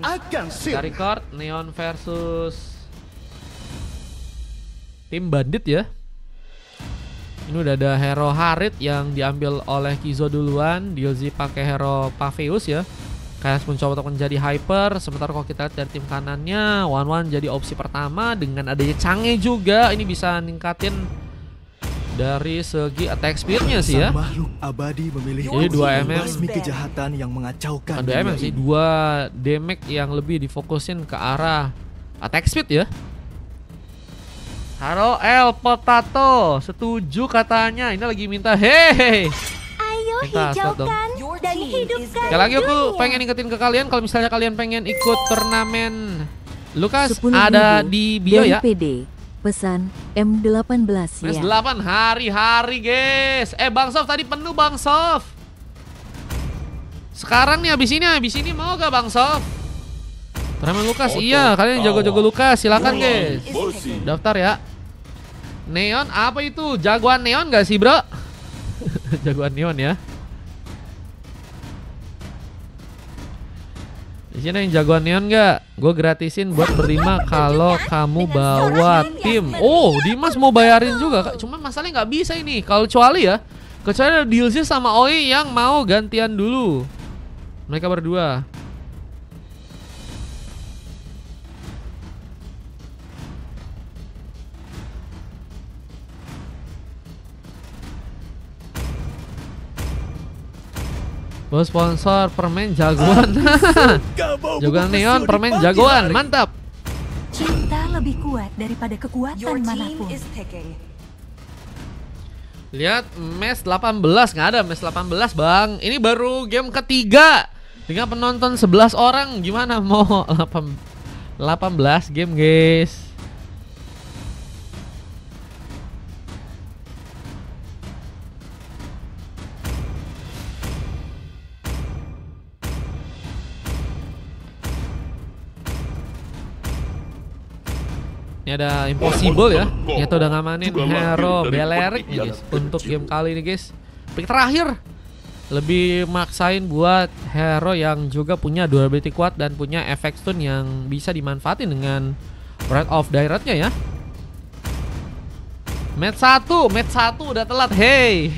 akan kita record Neon versus tim Bandit ya. Ini udah ada hero Harit yang diambil oleh Kizo duluan. Dilzy pakai hero Paveus ya. KS mencoba untuk menjadi hyper. Sementara kalau kita lihat dari tim kanannya, Wan jadi opsi pertama. Dengan adanya Change juga, ini bisa ningkatin dari segi attack speednya sih ya. Makhluk abadi memilih jadi 2 mm kejahatan yang mengacaukan. Bukan 2 mm sih, 2 damage yang lebih difokusin ke arah attack speed ya. Halo El Potato, setuju katanya. Ini lagi minta hehe. Ayo Minta hijaukan dan hidupkan Sekali lagi aku dunia. pengen ingetin ke kalian, kalau misalnya kalian pengen ikut turnamen Lukas 10.000 ada di bio ya. PD pesan M18 Mes ya. 8 hari-hari guys. Bang Sof tadi penuh Bang Sof. Sekarang nih abis ini mau gak Bang Sof? Turnamen Lukas iya, kalian jago-jago Lukas silakan guys. Daftar ya. Neon apa itu? Jagoan Neon gak sih bro? Jagoan Neon ya. Di sini yang jagoan Neon nggak? Gue gratisin buat berlima kalau kamu bawa tim. Oh, Dimas mau bayarin juga, Kak. Cuman masalahnya nggak bisa ini. Kalau kecuali ya, kecuali ada Dilzy sama Oi yang mau gantian dulu. Mereka berdua. Bos sponsor permen jagoan. Jagoan Neon permen jagoan, mantap. Cinta lebih kuat daripada kekuatan manapun. Lihat mes 18, nggak ada mes 18 bang. Ini baru game ketiga dengan penonton 11 orang. Gimana mau 18 game guys? Ini ada Impossible ya. Kita udah ngamanin hero Belerik nih guys untuk game kali ini guys. Pick terakhir lebih maksain buat hero yang juga punya durability kuat dan punya efek stun yang bisa dimanfaatin dengan Breath of Direct-nya ya. Match 1 udah telat. Hey.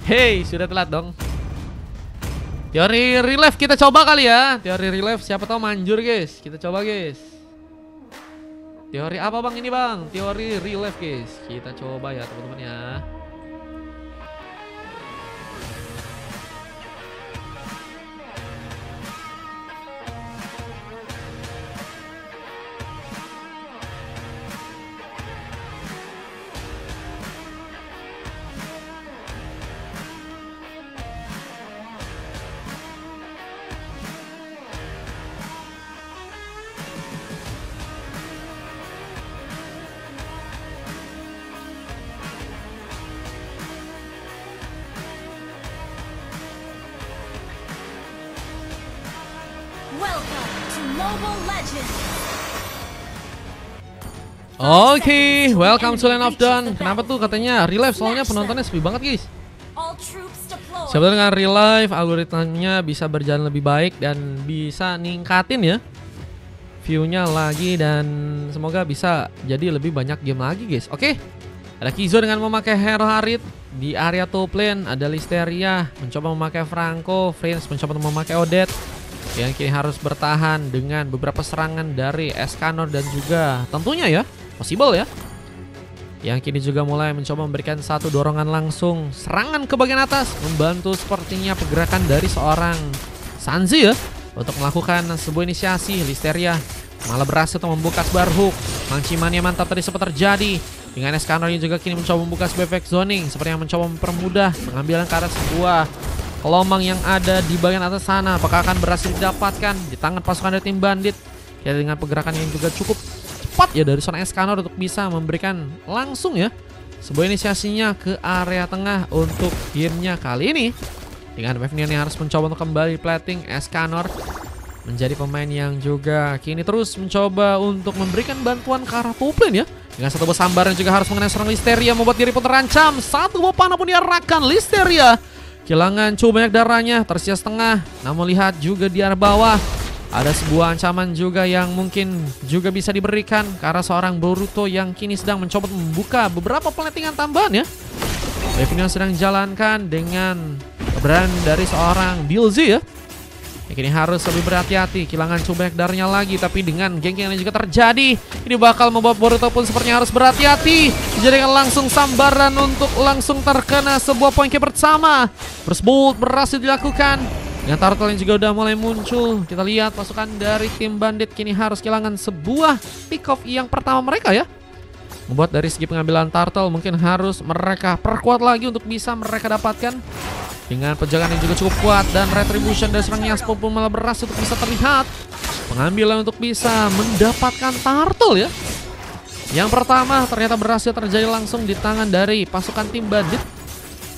Hey, sudah telat dong. Teori relief kita coba kali ya. Teori relief siapa tahu manjur guys. Kita coba guys. Teori apa bang ini bang? Teori relief guys. Kita coba ya teman-teman ya. Welcome to Mobile Legends. Oke, welcome to Land of Dawn. Kenapa tuh katanya relive? Soalnya penontonnya sepi banget guys. All troops deployed. Sebenarnya dengan relive algoritmanya bisa berjalan lebih baik dan bisa ningkatin ya view-nya lagi, dan semoga bisa jadi lebih banyak game lagi guys. Oke, ada Kizo dengan memakai hero Harit. Di area top lane ada Listeria mencoba memakai Franco. Prince mencoba memakai Odette yang kini harus bertahan dengan beberapa serangan dari Escanor dan juga tentunya ya Possible ya, yang kini juga mulai mencoba memberikan satu dorongan langsung serangan ke bagian atas, membantu sepertinya pergerakan dari seorang Sanzi ya untuk melakukan sebuah inisiasi. Listeria malah berhasil untuk membuka sebar hook. Mancimania mantap tadi sempat terjadi dengan Escanor yang juga kini mencoba membuka sebuah efek zoning, seperti yang mencoba mempermudah pengambilan ke arah sebuah gelombang yang ada di bagian atas sana. Apakah akan berhasil didapatkan di tangan pasukan dari tim Bandit ya, dengan pergerakan yang juga cukup cepat ya dari seorang Escanor untuk bisa memberikan langsung ya sebuah inisiasinya ke area tengah untuk gamenya kali ini. Dengan wave yang harus mencoba untuk kembali plating, Escanor menjadi pemain yang juga kini terus mencoba untuk memberikan bantuan ke arah top lane ya. Dengan satu buah sambar yang juga harus mengenai seorang Listeria, membuat diri pun terancam. Satu buah panah pun diarahkan. Listeria kehilangan cukup banyak darahnya, tersisa setengah. Namun lihat juga di arah bawah Ada sebuah ancaman juga yang mungkin juga bisa diberikan karena seorang Boruto yang kini sedang mencoba membuka beberapa platingan tambahan ya. Review yang sedang jalankan dengan brand dari seorang DLZ ya. Yang kini harus lebih berhati-hati, kehilangan cukup banyak darahnya lagi. Tapi dengan geng-geng yang juga terjadi, ini bakal membuat Boruto pun sepertinya harus berhati-hati. Dijadikan langsung sambaran untuk langsung terkena sebuah poin kill pertama. Burst Bolt berhasil dilakukan. Dengan turtle yang juga udah mulai muncul, kita lihat pasukan dari tim Bandit kini harus kehilangan sebuah pick off yang pertama mereka ya. Membuat dari segi pengambilan turtle mungkin harus mereka perkuat lagi untuk bisa mereka dapatkan. Dengan penjagaan yang juga cukup kuat dan retribution dari serang Yaspo pun malah berhasil untuk bisa terlihat. Pengambilan untuk bisa mendapatkan turtle ya. Yang pertama ternyata berhasil terjadi langsung di tangan dari pasukan tim Bandit.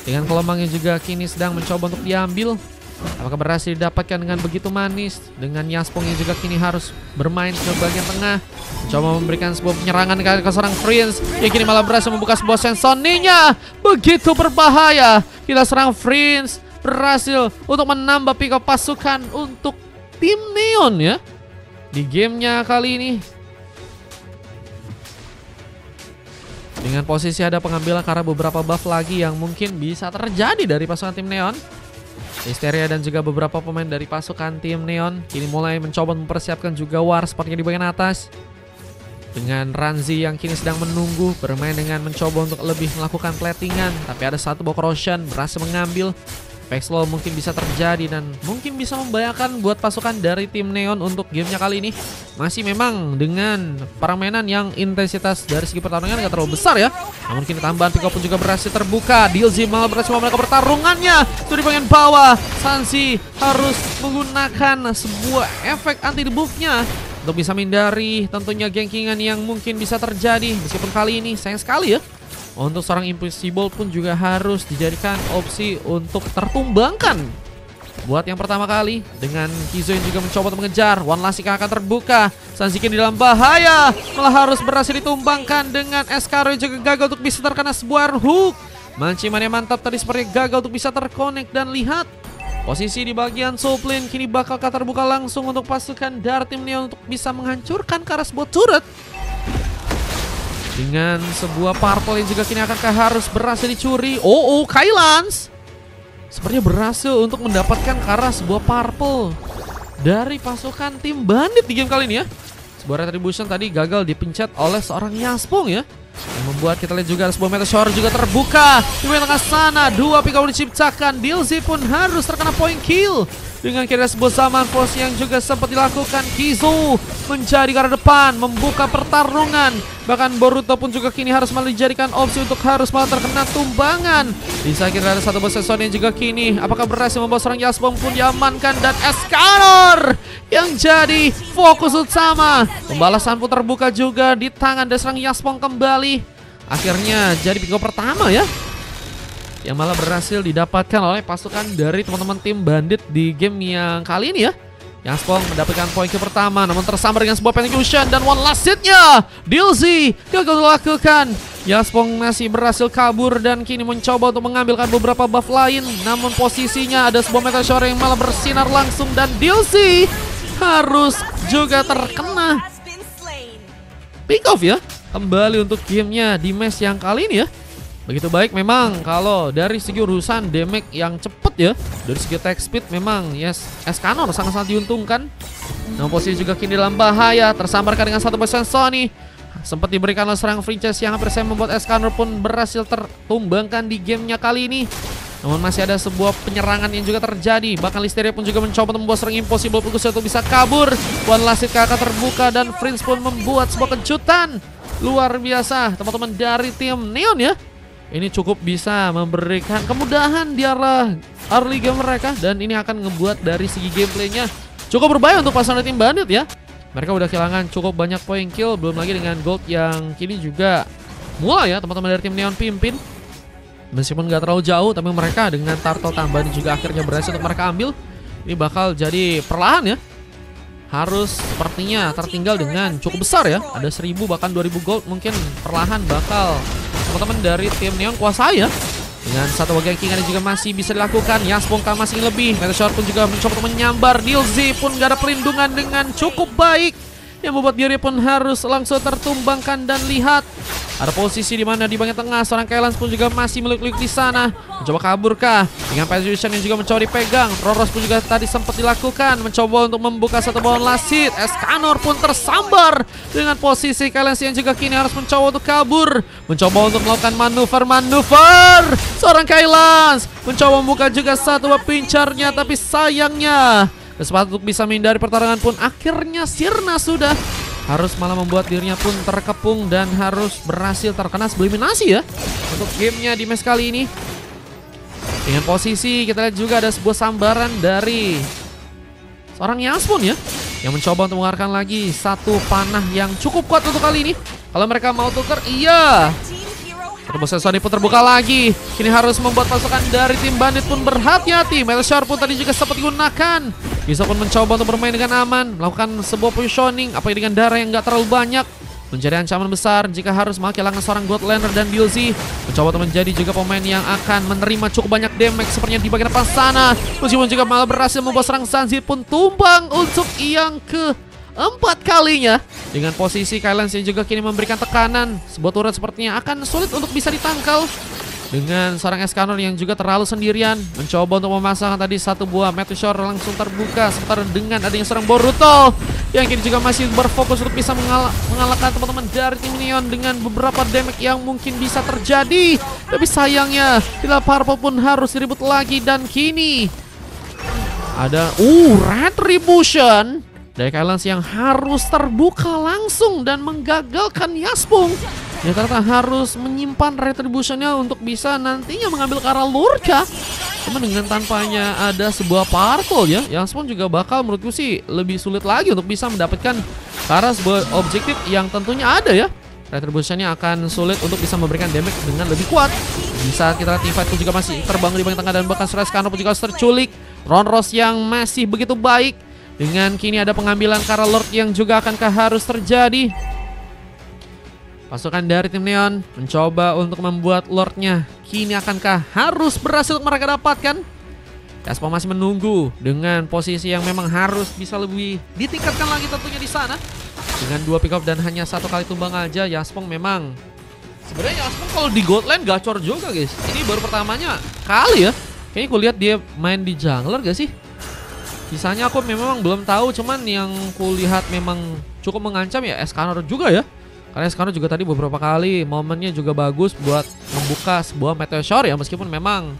Dengan gelombang yang juga kini sedang mencoba untuk diambil. Apakah berhasil didapatkan dengan begitu manis? Dengan Yaspong yang juga kini harus bermain ke bagian tengah, coba memberikan sebuah penyerangan ke seorang Prince yang kini malah berhasil membuka sebuah sensoninya. Begitu berbahaya. Kita serang Prince berhasil untuk menambah pick up pasukan untuk tim Neon ya. Di gamenya kali ini dengan posisi ada pengambilan karena beberapa buff lagi yang mungkin bisa terjadi dari pasukan tim Neon. Hysteria dan juga beberapa pemain dari pasukan tim Neon kini mulai mencoba mempersiapkan juga war sepertinya di bagian atas. Dengan Ranzi yang kini sedang menunggu bermain dengan mencoba untuk lebih melakukan platingan. Tapi ada satu buah corrosion berhasil mengambil. Slow mungkin bisa terjadi dan mungkin bisa membahayakan buat pasukan dari tim Neon untuk gamenya kali ini. Masih memang dengan permainan yang intensitas dari segi pertarungan gak terlalu besar ya. Namun kini tambahan pick up pun juga berhasil terbuka. DLZ malah berhasil mereka pertarungannya. Itu di bagian bawah. Sansi harus menggunakan sebuah efek anti debuffnya untuk bisa menghindari tentunya gengkingan yang mungkin bisa terjadi. Meskipun kali ini sayang sekali ya, untuk seorang Impossible pun juga harus dijadikan opsi untuk tertumbangkan. Buat yang pertama kali, dengan Kizo yang juga mencoba untuk mengejar, One Last Kick akan terbuka. Sanzikin di dalam bahaya, malah harus berhasil ditumbangkan dengan Eskaro yang juga gagal untuk bisa terkena sebuah hook. Manciman yang mantap tadi seperti gagal untuk bisa terkonek dan lihat. Posisi di bagian soul plane kini bakal terbuka langsung untuk pasukan dari tim Neon untuk bisa menghancurkan ke arah sebuah turret. Dengan sebuah purple yang juga kini akankah harus berhasil dicuri. Kylans sepertinya berhasil untuk mendapatkan ke arah sebuah purple dari pasukan tim Bandit di game kali ini ya. Sebuah retribution tadi gagal dipencet oleh seorang Yaspong ya, yang membuat kita lihat juga sebuah meteor juga terbuka di tengah sana. Dua pick up diciptakan. DLZ pun harus terkena point kill. Dengan kira sebuah zaman force yang juga sempat dilakukan, Kizo menjadi garda depan, membuka pertarungan. Bahkan Boruto pun juga kini harus malah dijadikan opsi untuk harus malah terkena tumbangan. Bisa kira ada satu boss yang juga kini apakah berhasil membawa seorang Yaspong pun diamankan. Dan Escanor yang jadi fokus utama. Pembalasan pun terbuka juga di tangan dari seorang Yaspong kembali. Akhirnya jadi pick up pertama ya, yang malah berhasil didapatkan oleh pasukan dari teman-teman tim Bandit di game yang kali ini ya. Yaspong mendapatkan poin ke pertama, namun tersambar dengan sebuah penetration dan one last hit-nya. DLZ gagal dilakukan. Yaspong masih berhasil kabur dan kini mencoba untuk mengambilkan beberapa buff lain. Namun posisinya ada sebuah meteor yang malah bersinar langsung dan DLZ harus juga terkena pick off ya. Kembali untuk gamenya di match yang kali ini ya. Begitu baik memang kalau dari segi urusan damage yang cepet ya. Dari segi attack speed memang Escanor sangat-sangat diuntungkan. Namun posisi juga kini dalam bahaya. Tersambarkan dengan satu persen Sony. Sempat diberikan oleh serang franchise yang hampir saya membuat Escanor pun berhasil tertumbangkan di gamenya kali ini. Namun masih ada sebuah penyerangan yang juga terjadi. Bahkan Listeria pun juga mencoba untuk membuat serang Impossible Pulgus untuk bisa kabur. One Last Hit akan terbuka dan Prince pun membuat sebuah kejutan luar biasa teman-teman dari tim Neon ya. Ini cukup bisa memberikan kemudahan di arah early game mereka. Dan ini akan ngebuat dari segi gameplaynya cukup berbahaya untuk pasangan tim Bandit ya. Mereka udah kehilangan cukup banyak point kill. Belum lagi dengan gold yang kini juga mulai ya teman-teman dari tim Neon pimpin. Meskipun gak terlalu jauh, tapi mereka dengan turtle tambahan juga akhirnya berhasil untuk mereka ambil. Ini bakal jadi perlahan ya. Harus sepertinya tertinggal dengan cukup besar ya. Ada 1000 bahkan 2000 gold. Mungkin perlahan bakal teman-teman dari tim Neon kuasai ya. Dengan satu bagian kingan juga masih bisa dilakukan. Yaspong masih lebih. Meteor pun juga mencoba untuk menyambar. Dilzy pun gak ada perlindungan dengan cukup baik, yang membuat dirinya pun harus langsung tertumbangkan. Dan lihat, ada posisi di mana di bagian tengah seorang Kailans pun juga masih melik-lik di sana. Mencoba kabur kah? Dengan position yang juga mencoba dipegang. Roros pun juga tadi sempat dilakukan, mencoba untuk membuka satu bawaan Lasit. Escanor pun tersambar dengan posisi Kailans yang juga kini harus mencoba untuk kabur. Mencoba untuk melakukan manuver. Seorang Kailans mencoba membuka juga satu pincarnya, tapi sayangnya kesempatan untuk bisa menghindari pertarungan pun akhirnya sirna sudah. Harus malah membuat dirinya pun terkepung dan harus berhasil terkena sebuah eliminasi ya untuk gamenya di match kali ini. Dengan posisi kita lihat juga ada sebuah sambaran dari seorang Yasmon ya, yang mencoba untuk mengeluarkan lagi satu panah yang cukup kuat untuk kali ini. Kalau mereka mau tuker, iya. Satu Sony pun terbuka lagi. Kini harus membuat pasukan dari tim bandit pun berhati-hati. Meteor pun tadi juga sempat digunakan. Bisa pun mencoba untuk bermain dengan aman, melakukan sebuah positioning, apalagi dengan darah yang gak terlalu banyak. Menjadi ancaman besar jika harus kehilangan seorang Godlander dan Dilzy. Mencoba untuk menjadi juga pemain yang akan menerima cukup banyak damage sepertinya di bagian depan sana. Meskipun juga malah berhasil membuat serang Sanzi pun tumbang untuk yang keempat kalinya. Dengan posisi Kailans yang juga kini memberikan tekanan, sebuah turret sepertinya akan sulit untuk bisa ditangkal. Dengan seorang Escanor yang juga terlalu sendirian, mencoba untuk memasangkan tadi satu buah Meteor langsung terbuka. Sementara dengan adanya seorang Boruto yang kini juga masih berfokus untuk bisa mengalahkan teman-teman dari tim Neon dengan beberapa damage yang mungkin bisa terjadi. Tapi sayangnya tidak Purple pun harus diribut lagi. Dan kini ada Retribution dari Kailans yang harus terbuka langsung dan menggagalkan Yaspong. Ya ternyata harus menyimpan Retributionnya untuk bisa nantinya mengambil ke arah Lurka. Cuma dengan tanpanya ada sebuah Purple ya, Yaspong juga bakal menurutku sih lebih sulit lagi untuk bisa mendapatkan ke arah sebuah objektif yang tentunya ada ya. Retributionnya akan sulit untuk bisa memberikan damage dengan lebih kuat. Bisa kita lihat teamfight pun juga masih terbang di bagian tengah dan bahkan Escanor pun juga terculik. Ronros yang masih begitu baik. Dengan kini ada pengambilan ke arah Lord yang juga akankah harus terjadi. Pasukan dari tim Neon mencoba untuk membuat Lordnya. Kini akankah harus berhasil untuk mereka dapatkan? Yaspong masih menunggu dengan posisi yang memang harus bisa lebih ditingkatkan lagi tentunya di sana. Dengan 2 pick up dan hanya 1 kali tumbang aja, Yaspong memang sebenarnya Yaspong kalau di Godland gacor juga guys. Ini baru pertamanya kali ya. Kayaknya aku lihat dia main di jungler gak sih? Sisanya aku memang belum tahu, cuman yang kulihat memang cukup mengancam ya Escanor juga ya. Karena Escanor juga tadi beberapa kali momennya juga bagus buat membuka sebuah Meteor ya, meskipun memang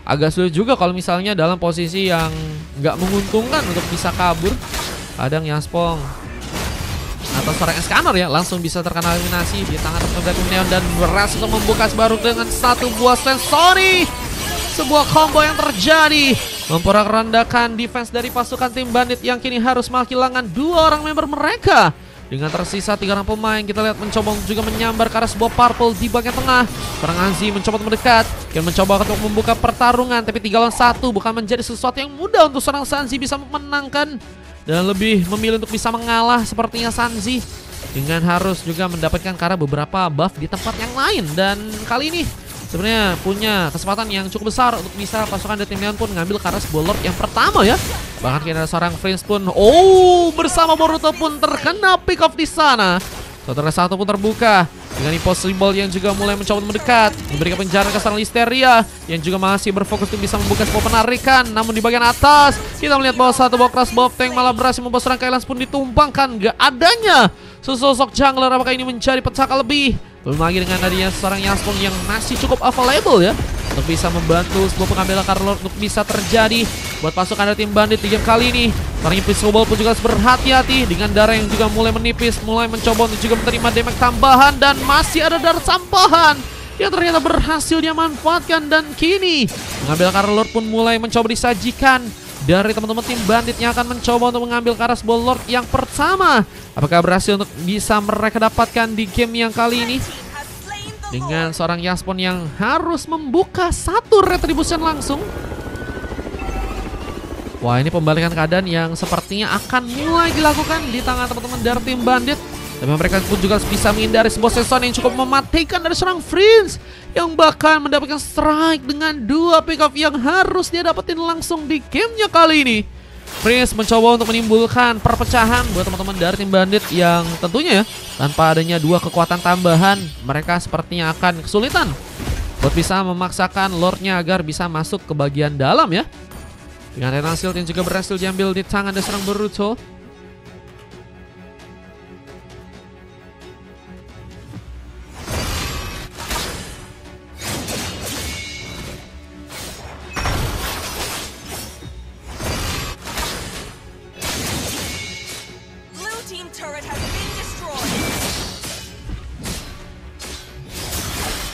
agak sulit juga kalau misalnya dalam posisi yang nggak menguntungkan untuk bisa kabur. Kadang Yaspong atau seorang Escanor ya langsung bisa terkena eliminasi di tangan teman dari Neon dan berhasil untuk membuka baru dengan satu buah Sony. Sebuah combo yang terjadi memporak-randakan defense dari pasukan tim bandit yang kini harus kehilangan 2 orang member mereka. Dengan tersisa 3 orang pemain, kita lihat mencoba juga menyambar ke arah sebuah Purple di bagian tengah. Seorang Anzi mencoba untuk mendekat, yang mencoba untuk membuka pertarungan, tapi 3 lawan 1 bukan menjadi sesuatu yang mudah untuk seorang Sanzi bisa memenangkan. Dan lebih memilih untuk bisa mengalah sepertinya Sanzi, dengan harus juga mendapatkan ke arah beberapa buff di tempat yang lain. Dan kali ini sebenarnya punya kesempatan yang cukup besar untuk bisa pasukan dari tim Neon pun ngambil ke arah sebuah Lord yang pertama ya. Bahkan kini ada seorang Prince pun bersama Boruto pun terkena pick off di sana. Saudara satu pun terbuka dengan Impossible yang juga mulai mencoba mendekat, memberikan penjara ke seorang Listeria yang juga masih berfokus untuk bisa membuka sebuah penarikan. Namun di bagian atas kita melihat bahwa satu buah Crash Bob Tank malah berhasil membuat seorang Kailans pun ditumbangkan. Gak adanya sesosok jungler, apakah ini menjadi petaka lebih? Belum lagi dengan adanya seorang Yaspong yang masih cukup available ya untuk bisa membantu sebuah pengambilan Karlor untuk bisa terjadi buat pasukan dari tim bandit di game kali ini. Seorang Impossible pun juga harus berhati-hati dengan darah yang juga mulai menipis, mulai mencoba untuk juga menerima damage tambahan, dan masih ada darah sampahan yang ternyata berhasil dia manfaatkan. Dan kini pengambilan Karlor pun mulai mencoba disajikan dari teman-teman tim bandit yang akan mencoba untuk mengambil ke arah sebuah Lord yang pertama. Apakah berhasil untuk bisa mereka dapatkan di game yang kali ini? Dengan seorang Yaspong yang harus membuka satu Retribution langsung. Wah, ini pembalikan keadaan yang sepertinya akan mulai dilakukan di tangan teman-teman dari tim bandit. Tapi mereka pun juga bisa menghindari sebuah season yang cukup mematikan dari seorang Prince yang bahkan mendapatkan strike dengan 2 pick off yang harus dia dapetin langsung di gamenya kali ini. Prince mencoba untuk menimbulkan perpecahan buat teman-teman dari tim Bandit yang tentunya ya, tanpa adanya 2 kekuatan tambahan, mereka sepertinya akan kesulitan buat bisa memaksakan Lordnya agar bisa masuk ke bagian dalam ya. Dengan Titan Shield yang juga berhasil diambil di tangan dari seorang Boruto.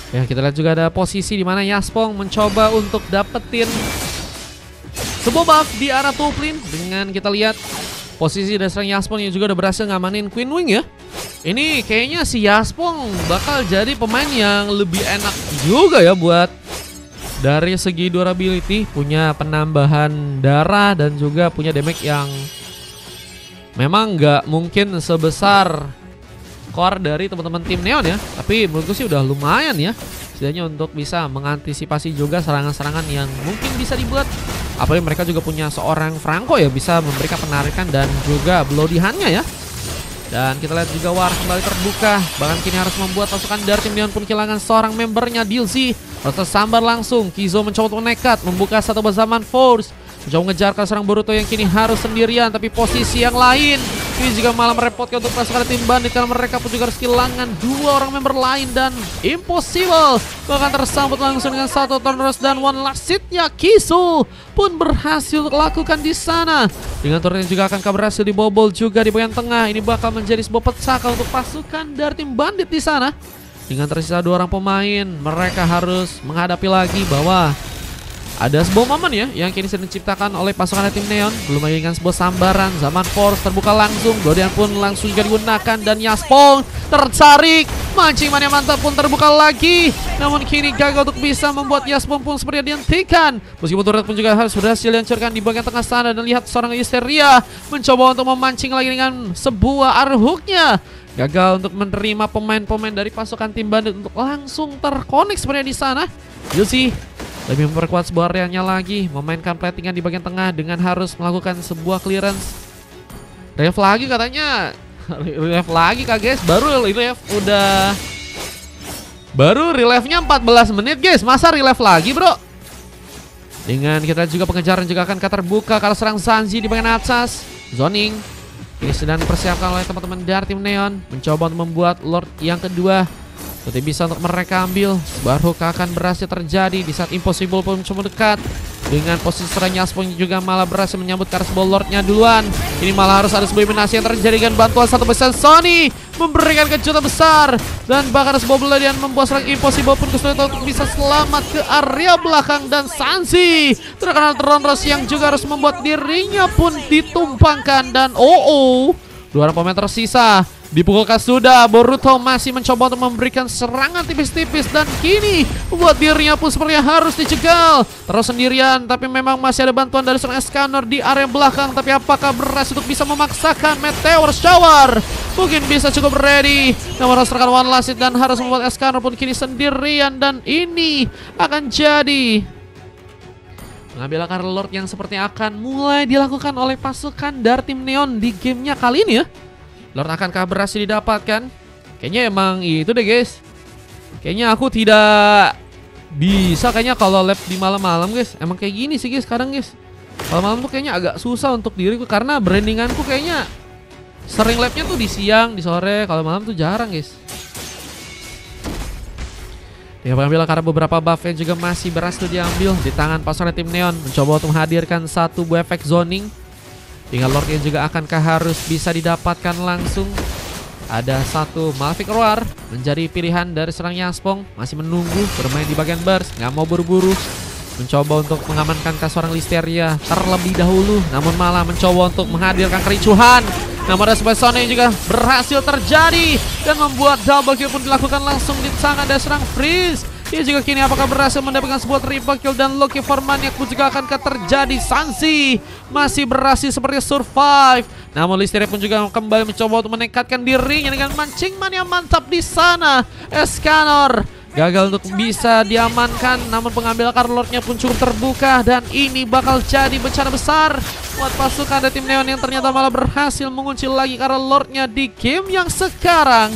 Ya, kita lihat juga ada posisi di mana Yashpong mencoba untuk dapetin sebuah buff di arah top lane. Dengan kita lihat posisi dari serang Yashpong yang juga udah berhasil ngamanin Queen Wing ya. Ini kayaknya si Yashpong bakal jadi pemain yang lebih enak juga ya buat dari segi durability, punya penambahan darah dan juga punya damage yang memang nggak mungkin sebesar core dari teman-teman tim Neon ya. Tapi menurutku sih udah lumayan ya, setidaknya untuk bisa mengantisipasi juga serangan-serangan yang mungkin bisa dibuat. Apalagi mereka juga punya seorang Franco ya, bisa memberikan penarikan dan juga bloodihannya ya. Dan kita lihat juga War kembali terbuka, bahkan kini harus membuat pasukan dari tim Neon pun kehilangan seorang membernya. Dilzy harus tersambar langsung. Kizo mencoba untuk nekat membuka satu besaman force, mencoba mengejar ke serang Boruto yang kini harus sendirian. Tapi posisi yang lain ini juga malah merepotkan untuk pasukan tim Bandit, karena mereka pun juga harus kehilangan 2 orang member lain dan impossible bahkan tersambut langsung dengan satu turn rush. Dan one last hit-nya Kizo pun berhasil lakukan di sana. Dengan turun yang juga akan berhasil dibobol juga di bagian tengah. Ini bakal menjadi sebuah petaka untuk pasukan dari tim Bandit di sana. Dengan tersisa 2 orang pemain, mereka harus menghadapi lagi bahwa ada sebuah momen ya yang kini sedang diciptakan oleh pasukan tim Neon. Belum lagi dengan sebuah sambaran, zaman force terbuka langsung, Dodian pun langsung juga digunakan dan Yashpong tertarik. Mancing mania mantap pun terbuka lagi, namun kini gagal untuk bisa membuat Yashpong pun seperti dihentikan. Meskipun turret pun juga harus berhasil dihancurkan di bagian tengah sana. Dan lihat seorang Hysteria mencoba untuk memancing lagi dengan sebuah arrow hook-nya. Gagal untuk menerima pemain-pemain dari pasukan tim Bandit untuk langsung terkonek sebenarnya di sana. Dilzy lebih memperkuat sebuah areanya lagi, memainkan platingan di bagian tengah dengan harus melakukan sebuah clearance. Rev lagi katanya. Rev lagi kak guys, baru relive-nya 14 menit guys. Masa relive lagi bro? Dengan kita juga pengejaran juga akan terbuka kalau serang Sanji di bagian atas. Zoning ini sedang dipersiapkan oleh teman-teman dari tim Neon, mencoba untuk membuat Lord yang kedua nanti bisa untuk mereka ambil. Sebuah hook akan berhasil terjadi di saat Impossible pun mencoba dekat. Dengan posisi serang Yashpong juga malah berhasil menyambut karena sebuah Lordnya duluan. Ini malah harus ada sebuah eliminasi yang terjadi dengan bantuan satu besar Sony memberikan kejutan besar. Dan bahkan sebuah beladian membuat serang Impossible pun kesulitan untuk bisa selamat ke area belakang. Dan Sanji terkena drone rush yang juga harus membuat dirinya pun ditumpangkan. Dan 2 orang pemain tersisa dipukulkan sudah. Boruto masih mencoba untuk memberikan serangan tipis-tipis dan kini membuat dirinya pun sepertinya harus dicegal. Terus sendirian, tapi memang masih ada bantuan dari seorang Escanor di area belakang. Tapi apakah berhasil untuk bisa memaksakan Meteor Shower? Mungkin bisa cukup ready, namun harus terkena one last hit dan harus membuat Escanor pun kini sendirian. Dan ini akan jadi mengambil akar Lord yang sepertinya akan mulai dilakukan oleh pasukan dari tim Neon di gamenya kali ini ya. Lord akankah berhasil didapatkan? Kayaknya emang itu deh guys. Kayaknya aku tidak bisa kayaknya kalau lab di malam-malam guys. Emang kayak gini sih guys sekarang guys. Kalau malam tuh kayaknya agak susah untuk diriku, karena brandinganku kayaknya sering labnya tuh di siang, di sore. Kalau malam tuh jarang guys. Ya, pengambil karena beberapa buff yang juga masih berhasil diambil di tangan pasukan tim Neon, mencoba untuk menghadirkan satu buah efek zoning. Tinggal Lord yang juga akankah harus bisa didapatkan langsung. Ada satu Malefic Roar menjadi pilihan dari serang Yashpong. Masih menunggu, bermain di bagian burst, nggak mau buru-buru. Mencoba untuk mengamankan seorang Listeria terlebih dahulu, namun malah mencoba untuk menghadirkan kericuhan. Namun ada sebuah Sony yang juga berhasil terjadi dan membuat double kill pun dilakukan langsung di tangan dari serang Freeze. Dia juga kini apakah berhasil mendapatkan sebuah triple kill dan Loki for Maniac pun juga akan terjadi. Sansi masih berhasil seperti survive Namun Listeria pun juga kembali mencoba untuk menekatkan dirinya dengan mancing man yang mantap di sana. Escanor gagal untuk bisa diamankan, namun pengambil card lordnya pun cukup terbuka dan ini bakal jadi bencana besar buat pasukan dari tim Neon yang ternyata malah berhasil mengunci lagi card lordnya di game yang sekarang.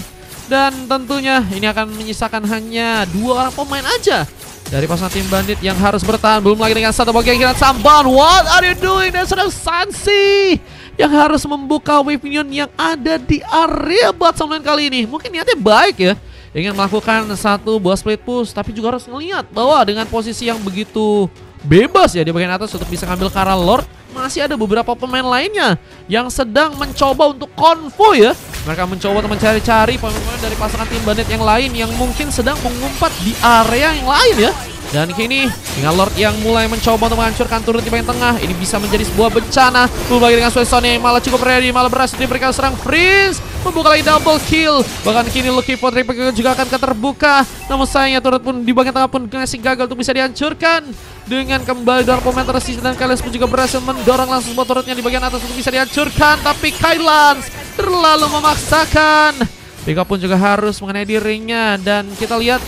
Dan tentunya ini akan menyisakan hanya 2 orang pemain aja dari pasangan tim Bandit yang harus bertahan. Belum lagi dengan satu bagian kira Samban. What are you doing? Dan sedang Sansi yang harus membuka wave minion yang ada di area bottom lane kali ini. Mungkin niatnya baik ya, ingin melakukan satu buah split push, tapi juga harus melihat bahwa dengan posisi yang begitu bebas ya di bagian atas untuk bisa ngambil Kara Lord, masih ada beberapa pemain lainnya yang sedang mencoba untuk konvoy ya. Mereka mencoba untuk mencari-cari pemain-pemain dari pasangan tim Bandit yang lain yang mungkin sedang mengumpat di area yang lain ya. Dan kini dengan Lord yang mulai mencoba untuk menghancurkan turret di bagian tengah, ini bisa menjadi sebuah bencana. Belum lagi dengan Swansone yang malah cukup ready, malah berhasil diberikan serang freeze, membuka lagi double kill. Bahkan kini Lucky Potri juga akan terbuka. Namun sayangnya turret pun di bagian tengah pun masih gagal untuk bisa dihancurkan. Dengan kembali dorong pemain tersisa dan Kailas pun juga berhasil mendorong langsung sebuah turretnya di bagian atas untuk bisa dihancurkan. Tapi Kailas terlalu memaksakan. Pika pun juga harus mengenai dirinya. Dan kita lihat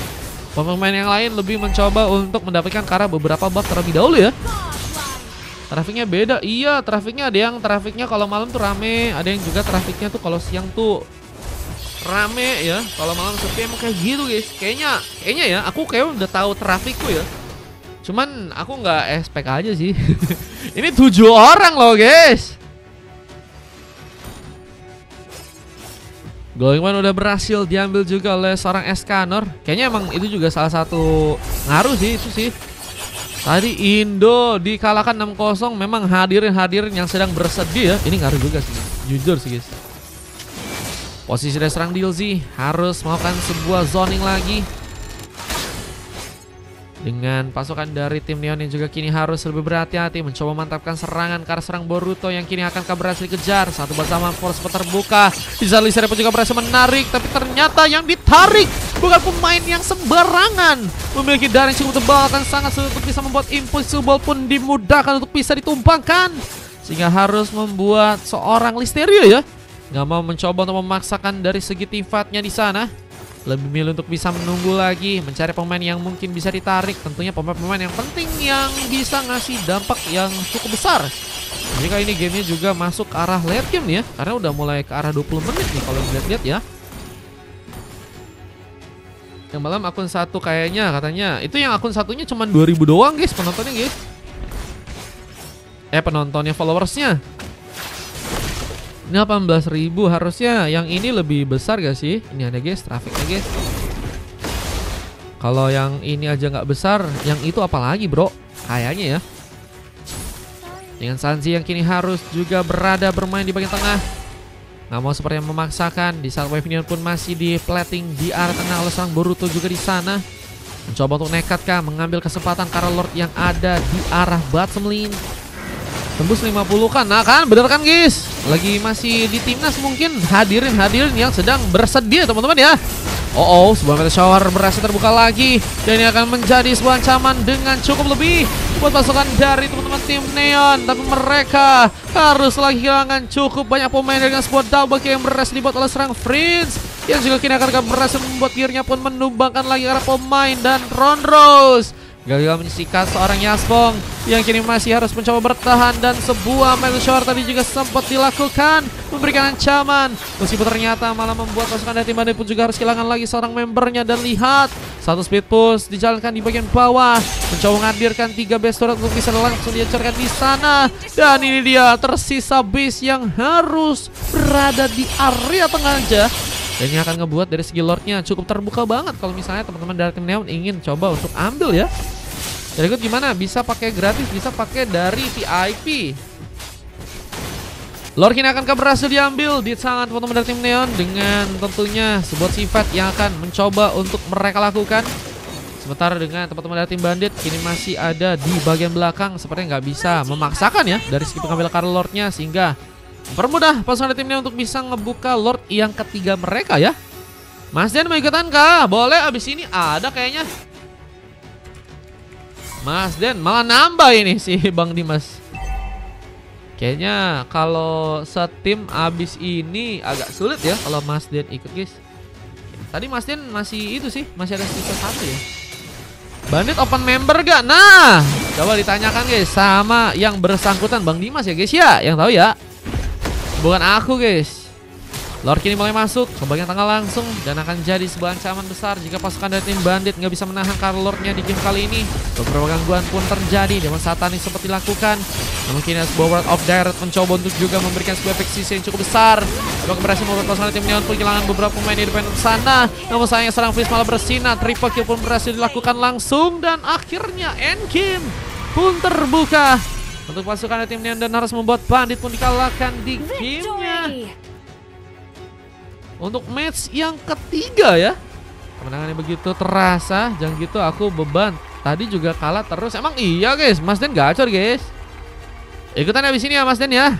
pemain yang lain lebih mencoba untuk mendapatkan Kara beberapa buff terlebih dahulu ya. Trafiknya beda. Iya, trafiknya ada yang trafiknya kalau malam tuh rame, ada yang juga trafiknya tuh kalau siang tuh rame ya. Kalau malam sepi emang kayak gitu guys. Kayaknya ya, aku kayak udah tahu trafikku ya. Cuman aku nggak expect aja sih. Ini 7 orang loh guys. Going One udah berhasil diambil juga oleh seorang Escanor. Kayaknya emang itu juga salah satu ngaruh sih itu sih. Tadi Indo dikalahkan 6-0, memang hadirin yang sedang bersedih ya. Ini ngaruh juga sih, jujur sih guys. Posisi dari serang Dilzy harus melakukan sebuah zoning lagi. Dengan pasukan dari tim Neon yang juga kini harus lebih berhati-hati mencoba mantapkan serangan ke arah serang Boruto yang kini akan berhasil dikejar. Satu bersama force terbuka. Di saat Listeria pun juga berhasil menarik, tapi ternyata yang ditarik bukan pemain yang sembarangan. Memiliki darah yang cukup tebal akan sangat sulit untuk bisa membuat Impossible pun dimudahkan untuk bisa ditumpangkan. Sehingga harus membuat seorang Listeria ya nggak mau mencoba untuk memaksakan dari segi team fight-nya di sana. Lebih milih untuk bisa menunggu lagi, mencari pemain yang mungkin bisa ditarik. Tentunya pemain-pemain yang penting yang bisa ngasih dampak yang cukup besar. Jika ini gamenya juga masuk ke arah late game nih ya, karena udah mulai ke arah 20 menit nih kalau lihat-lihat ya. Yang malam akun 1 kayaknya katanya itu yang akun satunya cuma 2000 doang guys penontonnya guys. Penontonnya, followersnya 18.000 harusnya. Yang ini lebih besar gak sih? Ini ada guys, trafiknya guys. Kalau yang ini aja nggak besar, yang itu apalagi bro? Kayaknya ya. Dengan Sanji yang kini harus juga bermain di bagian tengah. Nggak mau seperti yang memaksakan. Di saat wave minion pun masih di plating di arah tengah oleh sang Boruto juga di sana. Mencoba untuk nekat kah mengambil kesempatan Kara Lord yang ada di arah bottom lane. Tembus 50 kan, nah kan bener kan guys. Lagi masih di timnas mungkin hadirin yang sedang bersedia teman-teman ya. Sebuah meteor shower berhasil terbuka lagi. Dan ini akan menjadi sebuah ancaman dengan cukup lebih buat pasukan dari teman-teman tim Neon. Tapi mereka harus lagi kehilangan cukup banyak pemain dengan sebuah double kill yang berhasil dibuat oleh serang Prince. Yang juga kini akan berhasil membuat dirinya pun menumbangkan lagi arah pemain. Dan Ronros gagal menyisikat seorang Yasbong yang kini masih harus mencoba bertahan. Dan sebuah meteor tadi juga sempat dilakukan memberikan ancaman, meskipun ternyata malah membuat pasukan dari tim Bandit pun juga harus kehilangan lagi seorang membernya. Dan lihat, satu speed push dijalankan di bagian bawah, mencoba menghadirkan 3 base turret untuk bisa langsung dihancurkan di sana. Dan ini dia tersisa base yang harus berada di area tengah aja. Dan ini akan ngebuat dari segi lordnya cukup terbuka banget kalau misalnya teman-teman dari tim Neon ingin coba untuk ambil ya. Jadi ikut gimana? Bisa pakai gratis, bisa pakai dari VIP. Lord kini akan berhasil diambil di tangan teman-teman dari tim Neon dengan tentunya sebuah sifat yang akan mencoba untuk mereka lakukan. Sementara dengan teman-teman dari tim Bandit kini masih ada di bagian belakang, sepertinya nggak bisa memaksakan ya dari segi pengambil Kara Lordnya, sehingga mempermudah pasukan dari timnya untuk bisa ngebuka Lord yang ketiga mereka ya. Mas Den mau ikutan kah? Boleh, abis ini ada kayaknya. Mas Den malah nambah ini si Bang Dimas. Kayaknya kalau setim abis ini agak sulit ya kalau Mas Den ikut guys. Tadi Mas Den masih itu sih, masih ada sisa 1 ya. Bandit open member gak? Nah, coba ditanyakan guys sama yang bersangkutan, Bang Dimas ya guys ya, yang tahu ya. Bukan aku guys. Lord kini mulai masuk ke bagian tengah langsung dan akan jadi sebuah ancaman besar jika pasukan dari tim Bandit nggak bisa menahan Lordnya di game kali ini. Beberapa gangguan pun terjadi dengan satanis sempat dilakukan. Namun kini sebuah World of Direct mencoba untuk juga memberikan sebuah efek sisi yang cukup besar. Apakah berhasil membuat pasukan tim Neon pun kehilangan beberapa pemain independen sana. Namun sayangnya seorang Freeze malah bersinar. Triple kill pun berhasil dilakukan langsung dan akhirnya end game pun terbuka untuk pasukan dari tim Neon dan harus membuat Bandit pun dikalahkan di gamenya. Untuk match yang ketiga ya, kemenangannya begitu terasa. Jangan gitu aku beban. Tadi juga kalah terus. Emang iya guys, Mas Den gacor guys. Ikutan habis ini ya Mas Den ya.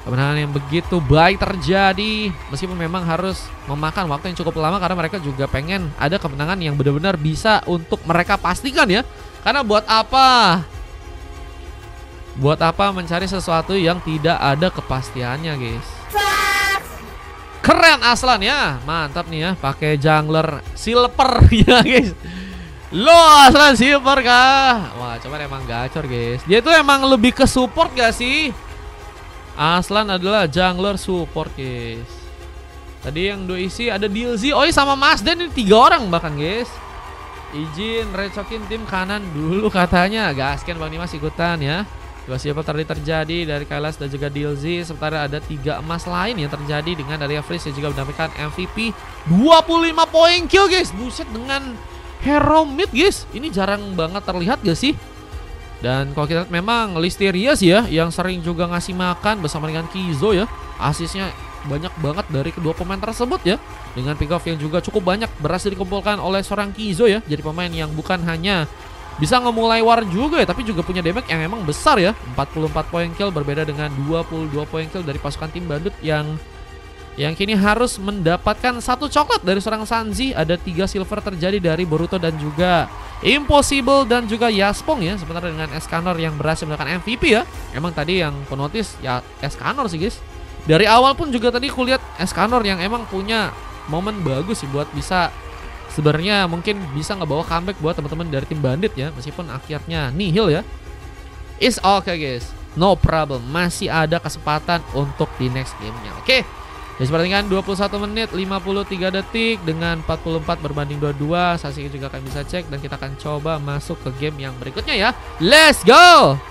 Kemenangan yang begitu baik terjadi, meskipun memang harus memakan waktu yang cukup lama karena mereka juga pengen ada kemenangan yang benar-benar bisa untuk mereka pastikan ya. Karena buat apa? Buat apa mencari sesuatu yang tidak ada kepastiannya guys. Keren Aslan ya, mantap nih ya, pakai jungler silver ya guys. Lo Aslan silver kah? Wah cuman emang gacor guys. Dia itu emang lebih ke support gak sih? Aslan adalah jungler support guys. Tadi yang do isi ada Dilzy, oh iya sama Mas Den, ini 3 orang bahkan guys. Izin recokin tim kanan dulu katanya. Gasken Bang Dimas ikutan ya. Dua silver tadi terjadi dari Kailas dan juga Dilzy. Sementara ada 3 emas lain yang terjadi dengan dari Freeze yang juga mendapatkan MVP 25 poin kill guys. Buset, dengan hero mid guys. Ini jarang banget terlihat gak sih? Dan kalau kita lihat memang Listerias ya yang sering juga ngasih makan bersama dengan Kizo ya. Asisnya banyak banget dari kedua pemain tersebut ya. Dengan pick off yang juga cukup banyak berhasil dikumpulkan oleh seorang Kizo ya. Jadi pemain yang bukan hanya bisa ngemulai war juga ya, tapi juga punya damage yang emang besar ya. 44 poin kill berbeda dengan 22 poin kill dari pasukan tim Bandit yang kini harus mendapatkan 1 coklat dari seorang Sanzi. Ada 3 silver terjadi dari Boruto dan juga Impossible dan juga Yaspong ya. Sementara dengan Escanor yang berhasil mendapatkan MVP ya. Emang tadi yang penotis ya Escanor sih guys. Dari awal pun juga tadi kulihat Escanor yang emang punya momen bagus sih buat bisa sebenarnya mungkin bisa ngebawa comeback buat teman-teman dari tim Bandit ya, meskipun akhirnya nihil ya. Is okay guys, no problem, masih ada kesempatan untuk di next gamenya. Oke, jadi pertandingan 21 menit 53 detik dengan 44 berbanding 22. Sasi juga akan bisa cek dan kita akan coba masuk ke game yang berikutnya ya. Let's go.